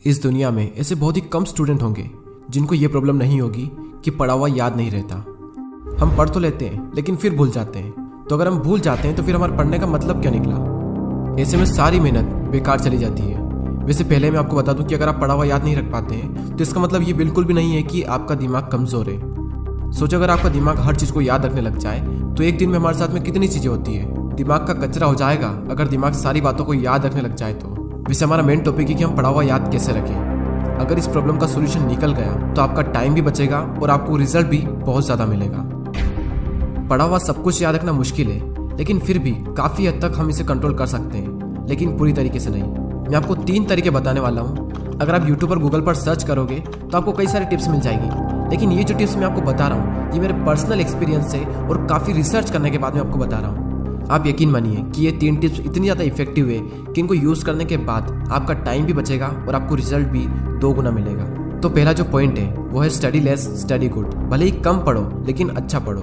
इस दुनिया में ऐसे बहुत ही कम स्टूडेंट होंगे जिनको ये प्रॉब्लम नहीं होगी कि पढ़ा हुआ याद नहीं रहता। हम पढ़ तो लेते हैं लेकिन फिर भूल जाते हैं। तो अगर हम भूल जाते हैं तो फिर हमारे पढ़ने का मतलब क्या निकला? ऐसे में सारी मेहनत बेकार चली जाती है। वैसे पहले मैं आपको बता दूं कि अगर आप पढ़ा हुआ याद नहीं रख पाते हैं तो इसका मतलब ये बिल्कुल भी नहीं है कि आपका दिमाग कमज़ोर है। सोचो अगर आपका दिमाग हर चीज़ को याद रखने लग जाए तो एक दिन में हमारे साथ में कितनी चीज़ें होती है। दिमाग का कचरा हो जाएगा अगर दिमाग सारी बातों को याद रखने लग जाए तो। वैसे हमारा मेन टॉपिक है कि हम पढ़ा हुआ याद कैसे रखें। अगर इस प्रॉब्लम का सोल्यूशन निकल गया तो आपका टाइम भी बचेगा और आपको रिजल्ट भी बहुत ज़्यादा मिलेगा। पढ़ा हुआ सब कुछ याद रखना मुश्किल है, लेकिन फिर भी काफ़ी हद तक हम इसे कंट्रोल कर सकते हैं, लेकिन पूरी तरीके से नहीं। मैं आपको 3 तरीके बताने वाला हूँ। अगर आप यूट्यूब और गूगल पर सर्च करोगे तो आपको कई सारी टिप्स मिल जाएगी, लेकिन ये जो टिप्स मैं आपको बता रहा हूँ ये मेरे पर्सनल एक्सपीरियंस से और काफ़ी रिसर्च करने के बाद मैं आपको बता रहा हूँ। आप यकीन मानिए कि ये 3 टिप्स इतनी ज़्यादा इफेक्टिव है कि इनको यूज़ करने के बाद आपका टाइम भी बचेगा और आपको रिजल्ट भी 2 गुना मिलेगा। तो पहला जो पॉइंट है वो है स्टडी लेस स्टडी गुड। भले ही कम पढ़ो लेकिन अच्छा पढ़ो।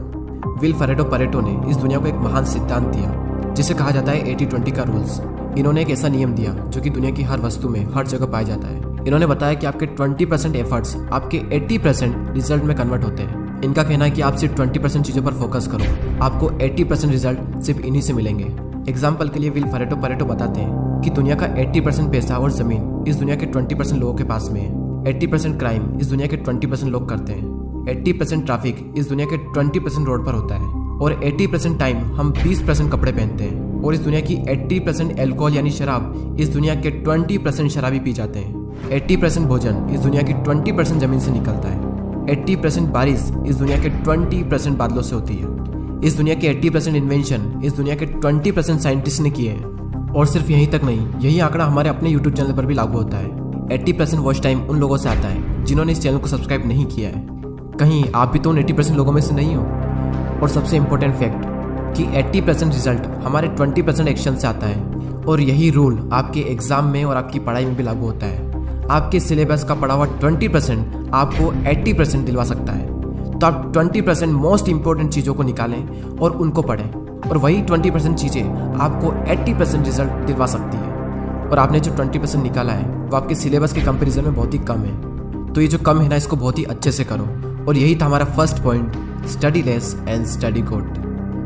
विल परेटो ने इस दुनिया को एक महान सिद्धांत दिया जिसे कहा जाता है 80-20 का रूल्स। इन्होंने एक ऐसा नियम दिया जो कि दुनिया की हर वस्तु में हर जगह पाया जाता है। इन्होंने बताया कि आपके 20% एफर्ट्स आपके 80% रिजल्ट में कन्वर्ट होते हैं। इनका कहना है कि आप सिर्फ 20% चीज़ों पर फोकस करो, आपको 80% रिजल्ट सिर्फ इन्हीं से मिलेंगे। एग्जाम्पल के लिए विल परेटो बताते हैं कि दुनिया का 80% पैसा और ज़मीन इस दुनिया के 20% लोगों के पास में है। 80% क्राइम इस दुनिया के 20% लोग करते हैं। 80% ट्रैफिक इस दुनिया के 20% रोड पर होता है। और 80% टाइम हम 20% कपड़े पहनते हैं। और इस दुनिया की 80% एल्कोहल यानी शराब इस दुनिया के 20% शराबी पी जाते हैं। 80% भोजन इस दुनिया की 20% ज़मीन से निकलता है। 80% बारिश इस दुनिया के 20% बादलों से होती है। इस दुनिया के 80% इन्वेंशन इस दुनिया के 20% साइंटिस्ट ने किए हैं। और सिर्फ यहीं तक नहीं, यही आंकड़ा हमारे अपने यूट्यूब चैनल पर भी लागू होता है। 80% वॉच टाइम उन लोगों से आता है जिन्होंने इस चैनल को सब्सक्राइब नहीं किया है। कहीं आप भी तो उन 80% लोगों में से नहीं हो। और सबसे इम्पोर्टेंट फैक्ट कि 80% रिजल्ट हमारे 20% एक्शन से आता है। और यही रूल आपके एग्जाम में और आपकी पढ़ाई में भी लागू होता है। आपके सिलेबस का पढ़ा हुआ 20% आपको 80% दिलवा सकता है। तो आप 20% मोस्ट इंपॉर्टेंट चीज़ों को निकालें और उनको पढ़ें, और वही 20% चीज़ें आपको 80% रिजल्ट दिलवा सकती है। और आपने जो 20% निकाला है वो आपके सिलेबस के कंपैरिजन में बहुत ही कम है। तो ये जो कम है ना, इसको बहुत ही अच्छे से करो। और यही था हमारा first point, study less and study good.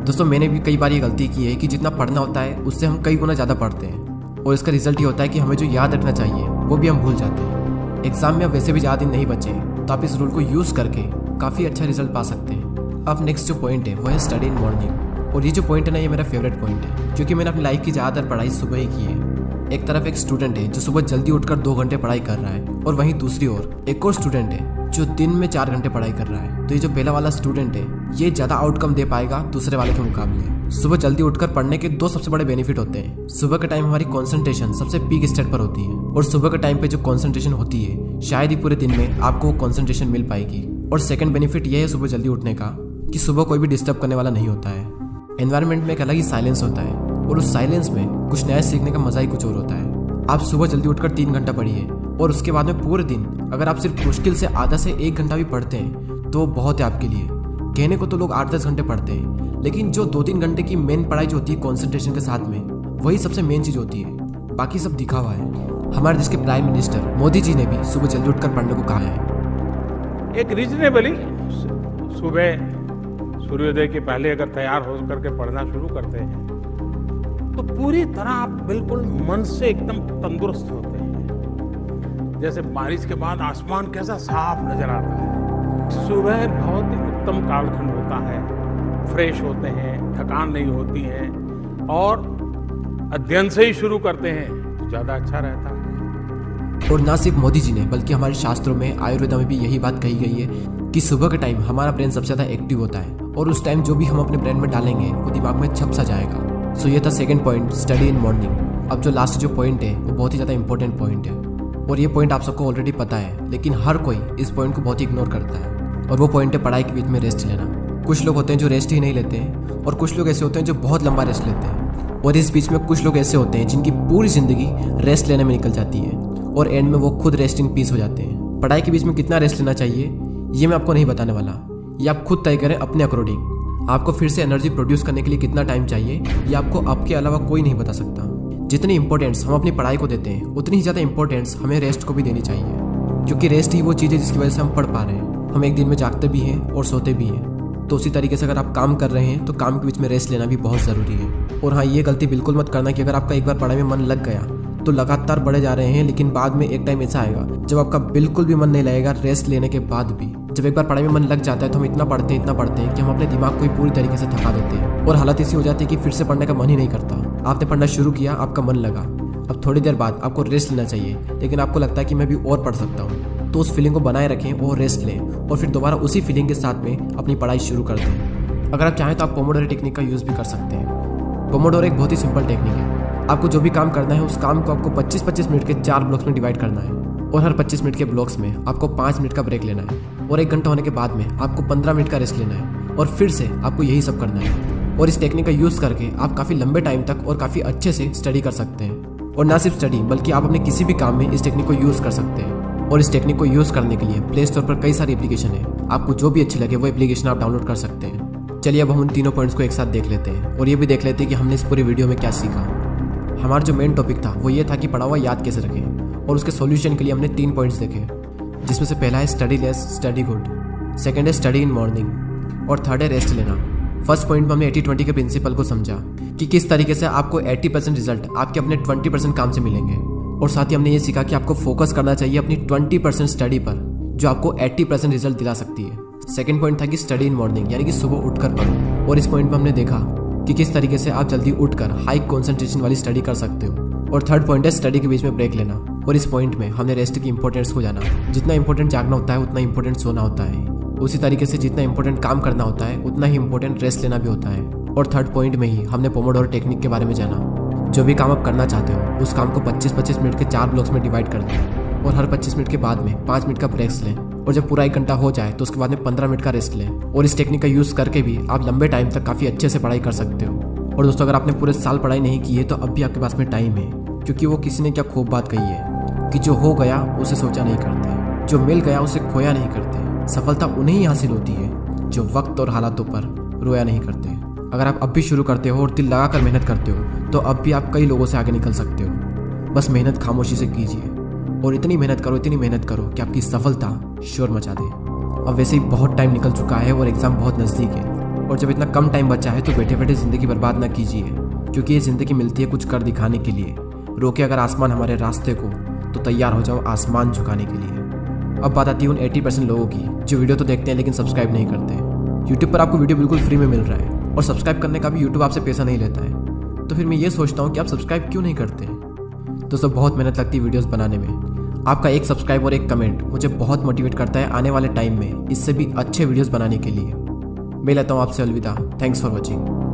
दोस्तों, मैंने भी कई बार ये गलती की है कि जितना पढ़ना होता है उससे हम कई गुना ज़्यादा पढ़ते हैं, और इसका रिजल्ट ये होता है कि हमें जो याद रखना चाहिए वो भी हम भूल जाते हैं। एग्जाम में अब वैसे भी ज़्यादा दिन नहीं बचे तो आप इस रूल को यूज़ करके काफ़ी अच्छा रिजल्ट पा सकते हैं। अब नेक्स्ट जो पॉइंट है वो है स्टडी इन मॉर्निंग। और ये जो पॉइंट है ना, ये मेरा फेवरेट पॉइंट है, क्योंकि मैंने अपनी लाइफ की ज़्यादातर पढ़ाई सुबह ही की है। एक तरफ एक स्टूडेंट है जो सुबह जल्दी उठकर 2 घंटे पढ़ाई कर रहा है, और वहीं दूसरी ओर एक और स्टूडेंट है जो दिन में 4 घंटे पढ़ाई कर रहा है। तो ये जो पहला वाला स्टूडेंट है ये ज़्यादा आउटकम दे पाएगा दूसरे वाले के मुकाबले। सुबह जल्दी उठकर पढ़ने के 2 सबसे बड़े बेनिफिट होते हैं। सुबह के टाइम हमारी कंसंट्रेशन सबसे पीक स्टेट पर होती है, और सुबह के टाइम पे जो कंसंट्रेशन होती है शायद ही पूरे दिन में आपको कंसंट्रेशन मिल पाएगी। और सेकंड बेनिफिट ये है सुबह जल्दी उठने का कि सुबह कोई भी डिस्टर्ब करने वाला नहीं होता है। एनवायरनमेंट में एक अलग ही साइलेंस होता है, और उस साइलेंस में कुछ नया सीखने का मजा ही कुछ और होता है। आप सुबह जल्दी उठकर 3 घंटा पढ़िए, और उसके बाद में पूरे दिन अगर आप सिर्फ मुश्किल से आधा से 1 घंटा भी पढ़ते हैं तो बहुत है आपके लिए। कहने को तो लोग 8-10 घंटे पढ़ते हैं, लेकिन जो 2-3 घंटे की मेन पढ़ाई जो होती है कॉन्सेंट्रेशन के साथ में, वही सबसे मेन चीज़ होती है। बाकी सब दिखावा है। हमारे देश के प्राइम मिनिस्टर मोदी जी ने भी सुबह जल्दी उठकर पढ़ने को कहा है। एक रीजनेबली सुबह सूर्योदय के पहले अगर तैयार हो करके पढ़ना शुरू करते हैं तो पूरी तरह आप बिल्कुल मन से एकदम तंदुरुस्त होते हैं। जैसे बारिश के बाद आसमान कैसा साफ नजर आता है। सुबह बहुत ही उत्तम कालखंड होता है, फ्रेश होते हैं, थकान नहीं होती है, और अध्ययन से ही शुरू करते हैं तो ज़्यादा अच्छा रहता है। और ना सिर्फ मोदी जी ने बल्कि हमारे शास्त्रों में, आयुर्वेदा में भी यही बात कही गई है कि सुबह के टाइम हमारा ब्रेन सबसे ज़्यादा एक्टिव होता है, और उस टाइम जो भी हम अपने ब्रेन में डालेंगे वो दिमाग में छप सा जाएगा। सो ये था second point, study in morning. अब जो लास्ट जो पॉइंट है वो बहुत ही ज़्यादा इंपॉर्टेंट पॉइंट है, और ये पॉइंट आप सबको ऑलरेडी पता है, लेकिन हर कोई इस पॉइंट को बहुत ही इग्नोर करता है। और वो पॉइंट है पढ़ाई के बीच में रेस्ट लेना। कुछ लोग होते हैं जो रेस्ट ही नहीं लेते हैं, और कुछ लोग ऐसे होते हैं जो बहुत लंबा रेस्ट लेते हैं, और इस बीच में कुछ लोग ऐसे होते हैं जिनकी पूरी ज़िंदगी रेस्ट लेने में निकल जाती है, और एंड में वो खुद रेस्ट इन पीस हो जाते हैं। पढ़ाई के बीच में कितना रेस्ट लेना चाहिए ये मैं आपको नहीं बताने वाला, ये आप खुद तय करें अपने अकॉर्डिंग। आपको फिर से एनर्जी प्रोड्यूस करने के लिए कितना टाइम चाहिए ये आपको आपके अलावा कोई नहीं बता सकता। जितनी इंपॉर्टेंस हम अपनी पढ़ाई को देते हैं उतनी ही ज़्यादा इंपॉर्टेंस हमें रेस्ट को भी देनी चाहिए, क्योंकि रेस्ट ही वो चीज़ है जिसकी वजह से हम पढ़ पा रहे हैं। हम एक दिन में जागते भी हैं और सोते भी हैं। तो उसी तरीके से अगर आप काम कर रहे हैं तो काम के बीच में रेस्ट लेना भी बहुत ज़रूरी है। और हाँ, ये गलती बिल्कुल मत करना कि अगर आपका एक बार पढ़ाई में मन लग गया तो लगातार बढ़े जा रहे हैं, लेकिन बाद में एक टाइम ऐसा आएगा जब आपका बिल्कुल भी मन नहीं लगेगा रेस्ट लेने के बाद भी। जब एक बार पढ़ाई में मन लग जाता है तो हम इतना पढ़ते हैं कि हम अपने दिमाग को ही पूरी तरीके से थका देते हैं और हालत ऐसी हो जाती है कि फिर से पढ़ने का मन ही नहीं करता। आपने पढ़ना शुरू किया, आपका मन लगा, अब थोड़ी देर बाद आपको रेस्ट लेना चाहिए, लेकिन आपको लगता है कि मैं भी और पढ़ सकता हूँ। तो उस फीलिंग को बनाए रखें और रेस्ट लें और फिर दोबारा उसी फीलिंग के साथ में अपनी पढ़ाई शुरू कर दें। अगर आप चाहें तो आप पोमोडोरो टेक्निक का यूज़ भी कर सकते हैं। पोमोडोरो एक बहुत ही सिंपल टेक्निक है। आपको जो भी काम करना है उस काम को आपको 25-25 मिनट के 4 ब्लॉक्स में डिवाइड करना है और हर 25 मिनट के ब्लॉक्स में आपको 5 मिनट का ब्रेक लेना है और 1 घंटा होने के बाद में आपको 15 मिनट का रेस्ट लेना है और फिर से आपको यही सब करना है। और इस टेक्निक का यूज़ करके आप काफ़ी लंबे टाइम तक और काफ़ी अच्छे से स्टडी कर सकते हैं। और ना सिर्फ स्टडी बल्कि आप अपने किसी भी काम में इस टेक्निक को यूज़ कर सकते हैं। और इस टेक्निक को यूज़ करने के लिए प्ले स्टोर पर कई सारी एप्लीकेशन है, आपको जो भी अच्छी लगे वो एप्लीकेशन आप डाउनलोड कर सकते हैं। चलिए अब हम उन तीनों पॉइंट्स को एक साथ देख लेते हैं और ये भी देख लेते हैं कि हमने इस पूरी वीडियो में क्या सीखा। हमारा जो मेन टॉपिक था वो ये था कि पढ़ा हुआ याद कैसे रखें, और उसके सॉल्यूशन के लिए हमने 3 पॉइंट्स देखे, जिसमें से पहला है study less study good, second है स्टडी इन मॉर्निंग और थर्ड है रेस्ट लेना। फर्स्ट पॉइंट में हमने 80-20 के प्रिंसिपल को समझा कि किस तरीके से आपको 80% रिजल्ट आपके अपने 20% काम से मिलेंगे, और साथ ही हमने ये सीखा कि आपको फोकस करना चाहिए अपनी 20% स्टडी पर जो आपको 80% रिजल्ट दिला सकती है। सेकंड पॉइंट था कि स्टडी इन मॉर्निंग, यानी कि सुबह उठकर पढ़ो, और इस पॉइंट में हमने देखा कि किस तरीके से आप जल्दी उठकर हाई कंसंट्रेशन वाली स्टडी कर सकते हो। और थर्ड पॉइंट है स्टडी के बीच में ब्रेक लेना, और इस पॉइंट में हमने रेस्ट की इंपॉर्टेंस को जाना। जितना इंपॉर्टेंट जागना होता है उतना इंपॉर्टेंट सोना होता है, उसी तरीके से जितना इंपॉर्टेंट काम करना होता है उतना ही इंपॉर्टेंट रेस्ट लेना भी होता है। और थर्ड पॉइंट में ही हमने पोमोडोरो टेक्निक के बारे में जाना। जो भी काम आप करना चाहते हो उस काम को 25-25 मिनट के 4 ब्लॉक्स में डिवाइड कर दें और हर 25 मिनट के बाद में 5 मिनट का ब्रेक्स लें, और जब पूरा 1 घंटा हो जाए तो उसके बाद में 15 मिनट का रेस्ट लें। और इस टेक्निक का यूज़ करके भी आप लंबे टाइम तक काफ़ी अच्छे से पढ़ाई कर सकते हो। और दोस्तों, अगर आपने पूरे साल पढ़ाई नहीं की है तो अब भी आपके पास में टाइम है, क्योंकि वो किसी ने क्या खूब बात कही है कि जो हो गया उसे सोचा नहीं करते, जो मिल गया उसे खोया नहीं करते। सफलता उन्हें ही हासिल होती है जो वक्त और हालातों पर रोया नहीं करते। अगर आप अब भी शुरू करते हो और दिल लगा कर मेहनत करते हो तो अब भी आप कई लोगों से आगे निकल सकते हो। बस मेहनत खामोशी से कीजिए और इतनी मेहनत करो कि आपकी सफलता शोर मचा दे। अब वैसे ही बहुत टाइम निकल चुका है और एग्ज़ाम बहुत नज़दीक है, और जब इतना कम टाइम बचा है तो बैठे बैठे ज़िंदगी बर्बाद ना कीजिए, क्योंकि ये ज़िंदगी मिलती है कुछ कर दिखाने के लिए। रोके अगर आसमान हमारे रास्ते को तो तैयार हो जाओ आसमान झुकाने के लिए। अब बात आती है उन 80% लोगों की जो वीडियो तो देखते हैं लेकिन सब्सक्राइब नहीं करते। यूट्यूब पर आपको वीडियो बिल्कुल फ्री में मिल रहा है और सब्सक्राइब करने का भी यूट्यूब आपसे पैसा नहीं लेता है, तो फिर मैं ये सोचता हूँ कि आप सब्सक्राइब क्यों नहीं करते। दोस्तों, बहुत मेहनत लगती है वीडियोस बनाने में। आपका एक सब्सक्राइब और एक कमेंट मुझे बहुत मोटिवेट करता है आने वाले टाइम में इससे भी अच्छे वीडियोस बनाने के लिए। मैं लेता हूँ आपसे अलविदा। Thanks for watching.